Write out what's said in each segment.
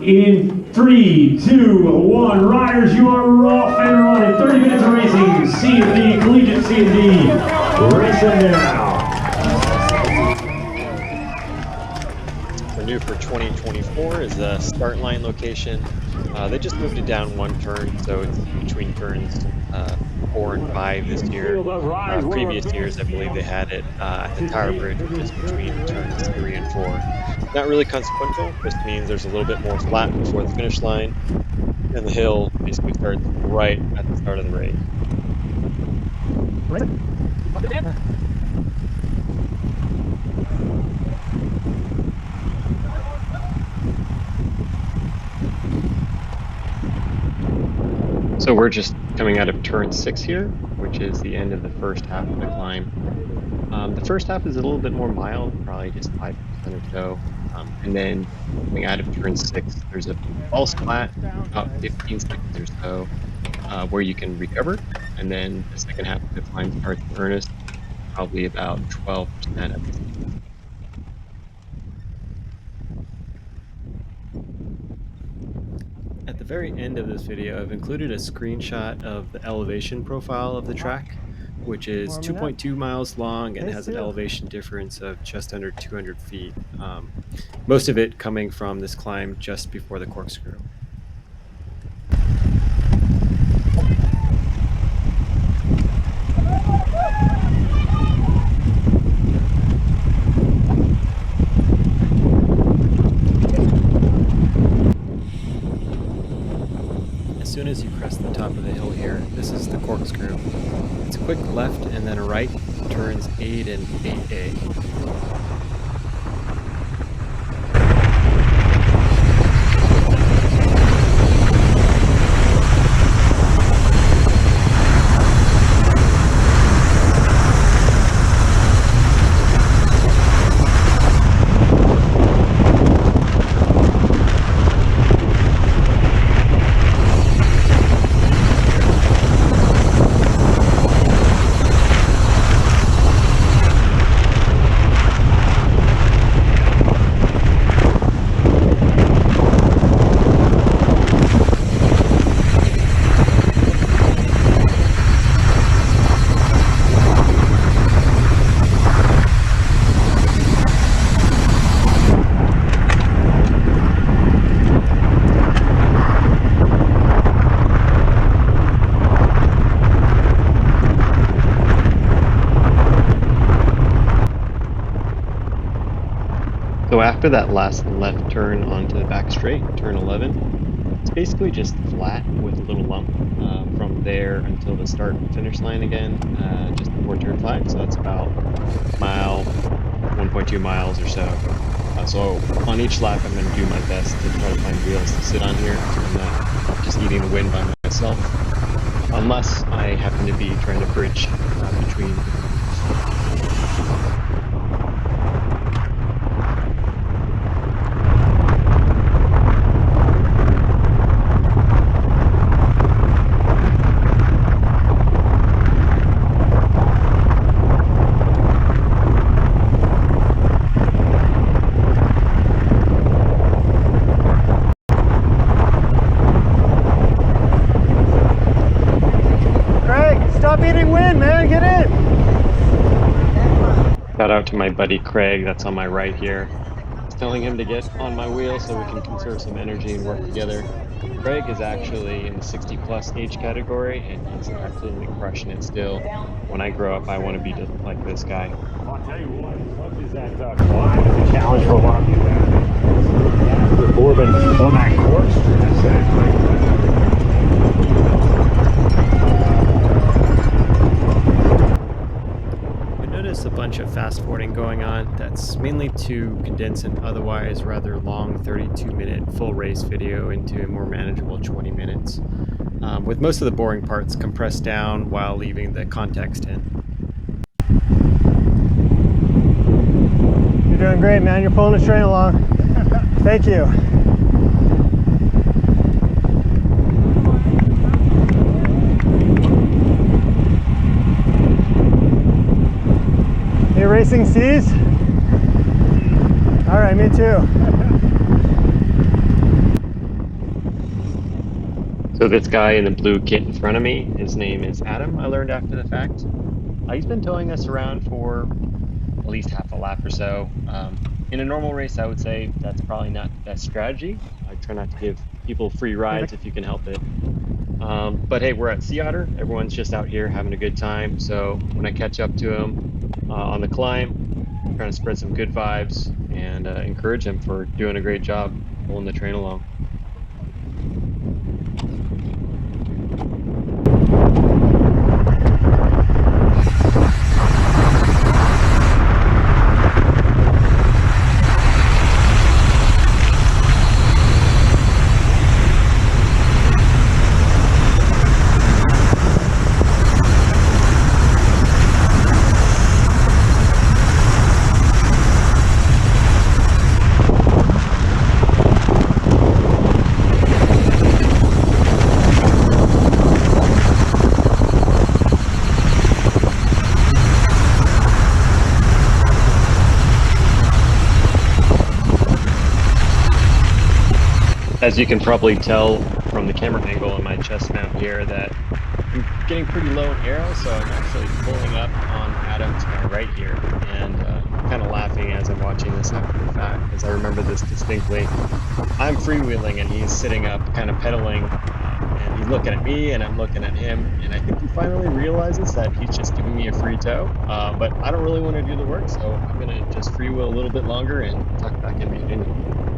In 3, 2, 1, riders, you are off and running. 30 minutes of racing. C&D, Collegiate C&D, racing now. So new for 2024 is the start line location. They just moved it down one turn, so it's between turns 4 and 5 this year. Previous years, I believe they had it at the Tower Bridge, which is between turns 3 and 4. Not really consequential, just means there's a little bit more flat before the finish line, and the hill basically starts right at the start of the race. So we're just coming out of turn 6 here, which is the end of the first half of the climb. The first half is a little bit more mild, probably just 5% or so. And then coming out of turn 6, there's a false flat, about 15 seconds or so, where you can recover. And then the second half of the climb starts in earnest, probably about 12% of it. At the very end of this video, I've included a screenshot of the elevation profile of the track, which is 2.2 miles long and has an elevation difference of just under 200 feet. Most of it coming from this climb just before the corkscrew. As soon as you crest the top of the hill here, this is the corkscrew. It's a quick left and then a right, turns 8 and 8A. So after that last left turn onto the back straight, turn 11, it's basically just flat with a little lump from there until the start and finish line again, just before turn 5. So that's about a mile, 1.2 miles or so. So on each lap, I'm going to do my best to try to find wheels to sit on here. I'm not just eating the wind by myself, unless I happen to be trying to bridge between. Stop eating wind, man. Get in. Shout out to my buddy Craig, that's on my right here. I was telling him to get on my wheel so we can conserve some energy and work together. Craig is actually in the 60 plus age category and he's absolutely crushing it still. When I grow up, I want to be just like this guy. I'll tell you what, as much as that climb is a challenge for a lot of people. The Bourbon on that corkscrew, that's that. A bunch of fast forwarding going on. That's mainly to condense an otherwise rather long 32-minute full race video into a more manageable 20 minutes, with most of the boring parts compressed down while leaving the context in. You're doing great, man. You're pulling the train along. Thank you. You racing seas? All right, me too. So this guy in the blue kit in front of me, his name is Adam, I learned after the fact. He's been towing us around for at least half a lap or so. In a normal race, I would say that's probably not the best strategy. I try not to give people free rides if you can help it. But hey, we're at Sea Otter. Everyone's just out here having a good time. So when I catch up to him on the climb, I'm trying to spread some good vibes and encourage him for doing a great job pulling the train along. As you can probably tell from the camera angle on my chest mount here that I'm getting pretty low in aero, so I'm actually pulling up on Adam to my right here, and kind of laughing as I'm watching this after the fact, because I remember this distinctly. I'm freewheeling and he's sitting up kind of pedaling, and he's looking at me and I'm looking at him, and I think he finally realizes that he's just giving me a free tow, but I don't really want to do the work, so I'm going to just freewheel a little bit longer and tuck back in behind him.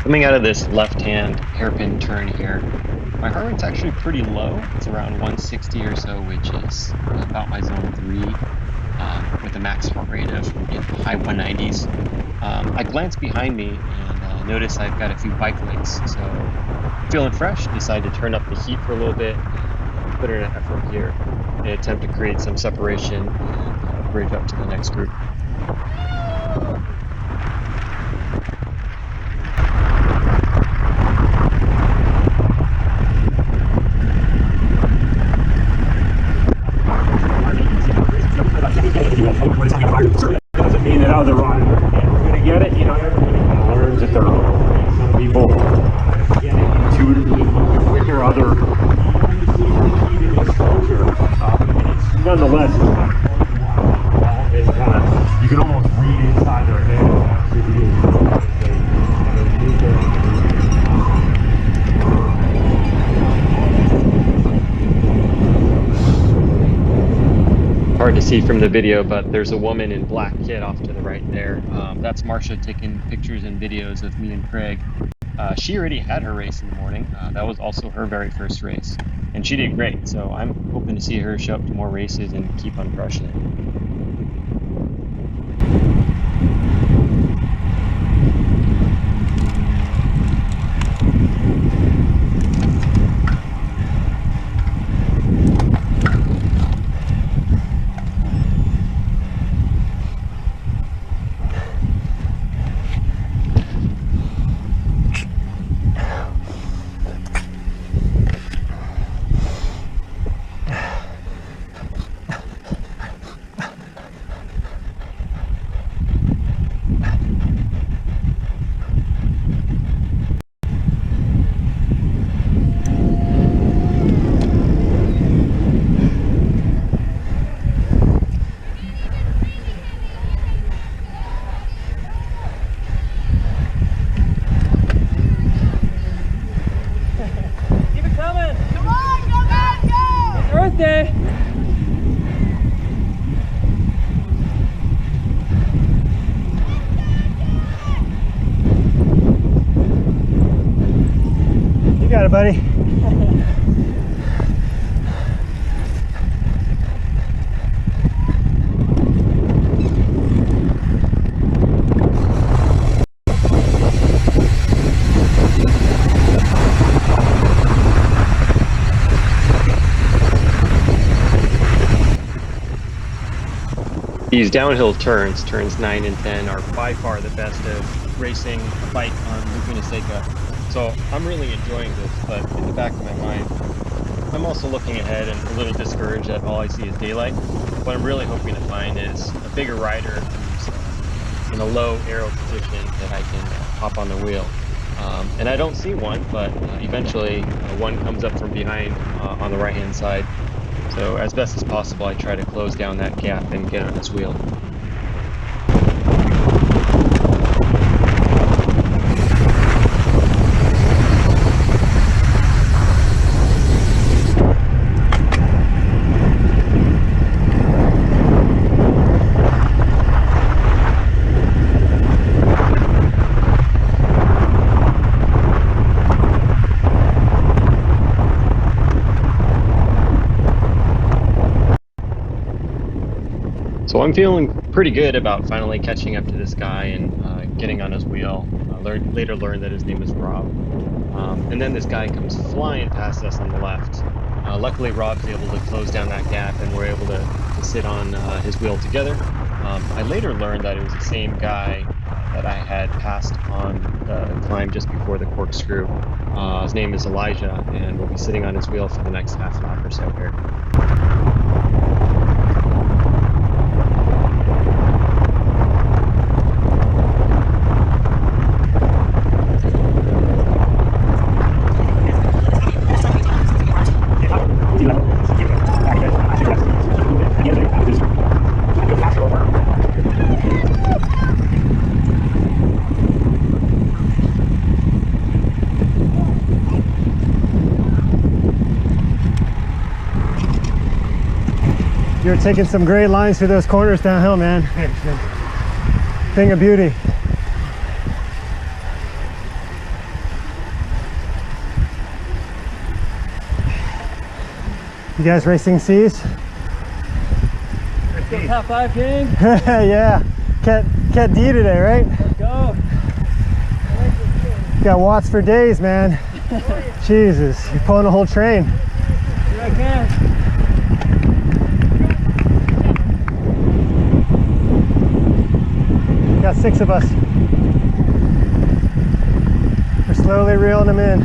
Coming out of this left-hand hairpin turn here, my heart rate's actually pretty low. It's around 160 or so, which is about my zone 3, with a max heart rate of high 190s. I glance behind me and notice I've got a few bike legs, so feeling fresh, decided to turn up the heat for a little bit, put in an effort here, and attempt to create some separation and bridge up to the next group. Doesn't mean that other riders are going to get it. You know, everybody kind of learns at their own rate. Some people get it intuitively quicker, other repeated exposure. Nonetheless, it's kind of, you can almost read inside their head. Hard to see from the video, but there's a woman in black kit off to the right there. That's Marsha taking pictures and videos of me and Craig. She already had her race in the morning. That was also her very first race, and she did great. So I'm hoping to see her show up to more races and keep on crushing it. You got it, buddy. These downhill turns, turns 9 and 10, are by far the best of racing a bike on Laguna Seca. So I'm really enjoying this, but in the back of my mind, I'm also looking ahead and a little discouraged that all I see is daylight. What I'm really hoping to find is a bigger rider who's in a low aero position that I can hop on the wheel. And I don't see one, but eventually one comes up from behind on the right-hand side. So as best as possible, I try to close down that gap and get on his wheel. So I'm feeling pretty good about finally catching up to this guy and getting on his wheel. Later learned that his name is Rob. And then this guy comes flying past us on the left. Luckily, Rob's able to close down that gap and we're able to sit on his wheel together. I later learned that it was the same guy that I had passed on the climb just before the corkscrew. His name is Elijah, and we'll be sitting on his wheel for the next half lap or so here. You're taking some great lines through those corners downhill, man. Thing of beauty. You guys racing Seas? Let's go top 5, King. Yeah. Cat D today, right? Let's go. Got watts for days, man. Jesus, you're pulling a whole train. Here I can. Got 6 of us. We're slowly reeling them in.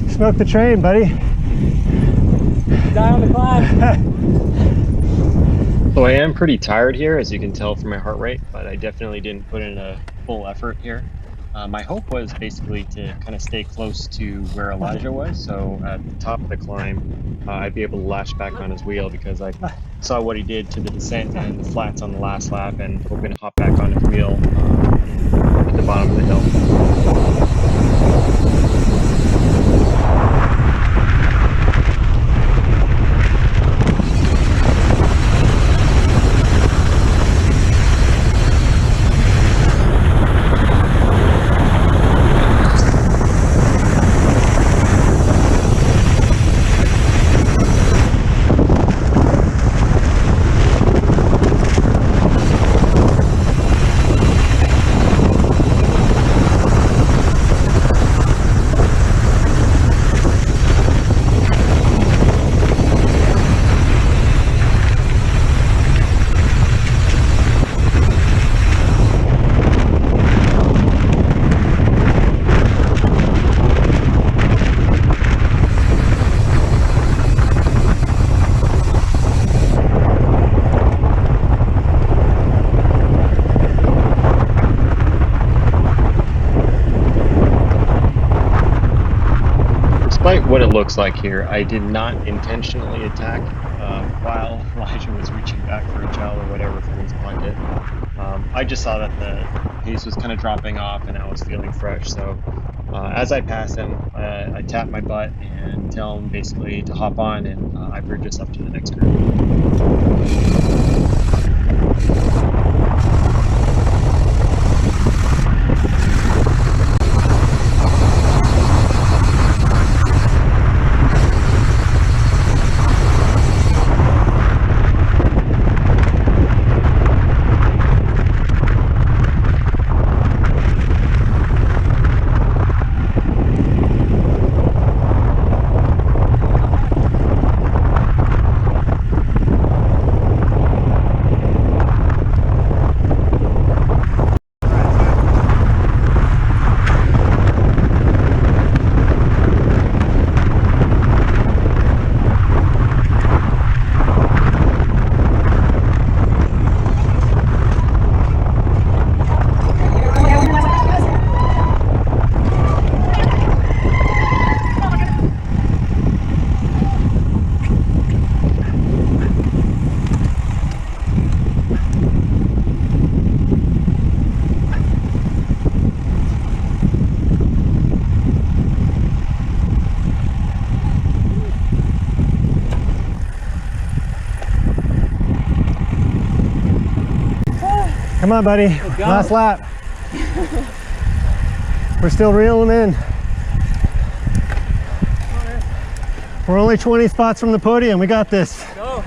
Smoke the train, buddy. Die on the climb. So I am pretty tired here, as you can tell from my heart rate, but I definitely didn't put in a full effort here. My hope was basically to kind of stay close to where Elijah was, so at the top of the climb, I'd be able to lash back on his wheel because I saw what he did to the descent and the flats on the last lap, and hoping to hop back on his wheel at the bottom of the hill. Despite what it looks like here, I did not intentionally attack while Elijah was reaching back for a gel or whatever from his pocket. I just saw that the pace was kind of dropping off and I was feeling fresh. So as I pass him, I tap my butt and tell him basically to hop on, and I bridge us up to the next group. Come on, buddy. go. Last lap. We're still reeling in. We're only 20 spots from the podium. We got this. Go.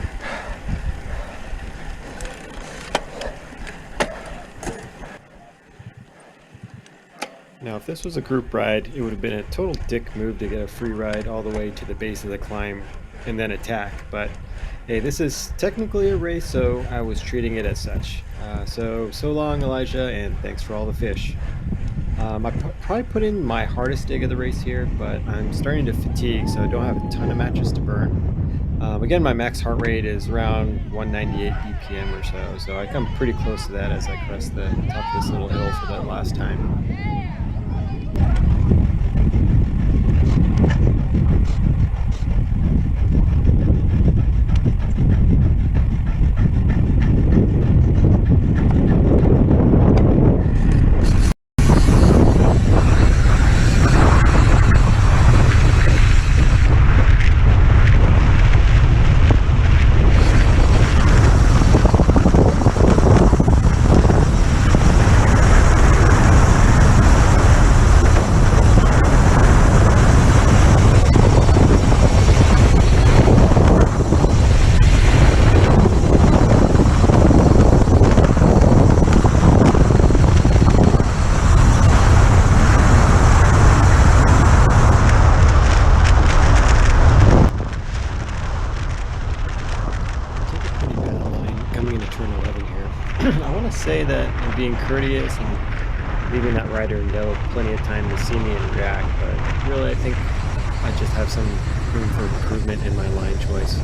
Now, if this was a group ride, it would have been a total dick move to get a free ride all the way to the base of the climb and then attack. But hey, this is technically a race, so I was treating it as such. So long, Elijah, and thanks for all the fish. I probably put in my hardest dig of the race here, but I'm starting to fatigue, so I don't have a ton of matches to burn. Again, my max heart rate is around 198 BPM or so I come pretty close to that as I crest the top of this little hill for that last time. I want to say that I'm being courteous and leaving that rider know plenty of time to see me and react, but really I think I just have some room for improvement in my line choice.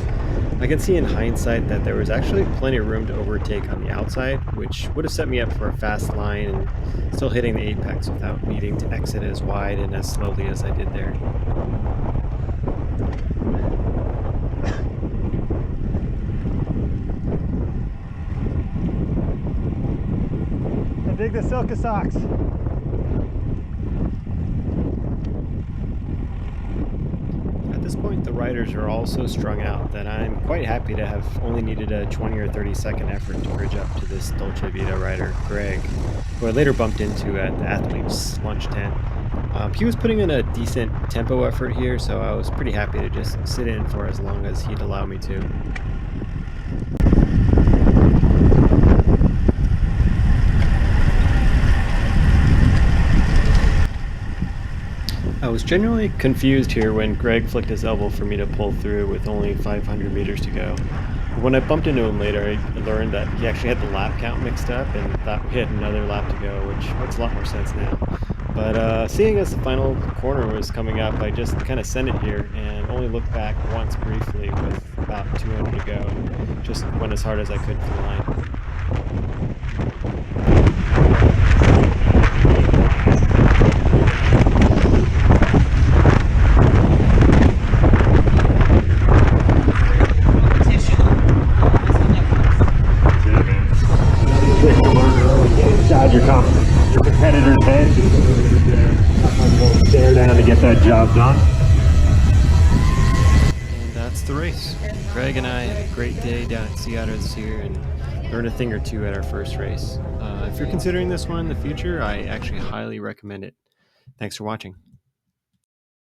I can see in hindsight that there was actually plenty of room to overtake on the outside, which would have set me up for a fast line and still hitting the apex without needing to exit as wide and as slowly as I did there. Dig the Silka socks. At this point, the riders are all so strung out that I'm quite happy to have only needed a 20 or 30 second effort to bridge up to this Dolce Vita rider, Greg, who I later bumped into at the athlete's lunch tent. He was putting in a decent tempo effort here, so I was pretty happy to just sit in for as long as he'd allow me to. I was genuinely confused here when Greg flicked his elbow for me to pull through with only 500 meters to go. When I bumped into him later, I learned that he actually had the lap count mixed up and thought we had another lap to go, which makes a lot more sense now. But seeing as the final corner was coming up, I just kind of sent it here and only looked back once briefly with about 200 to go and just went as hard as I could for the line. Your competitor's head, stare down to get that job done. And that's the race. Greg and I had a great day down at Sea Otter this year and learned a thing or two at our first race. If you're considering this one in the future, I actually highly recommend it. Thanks for watching.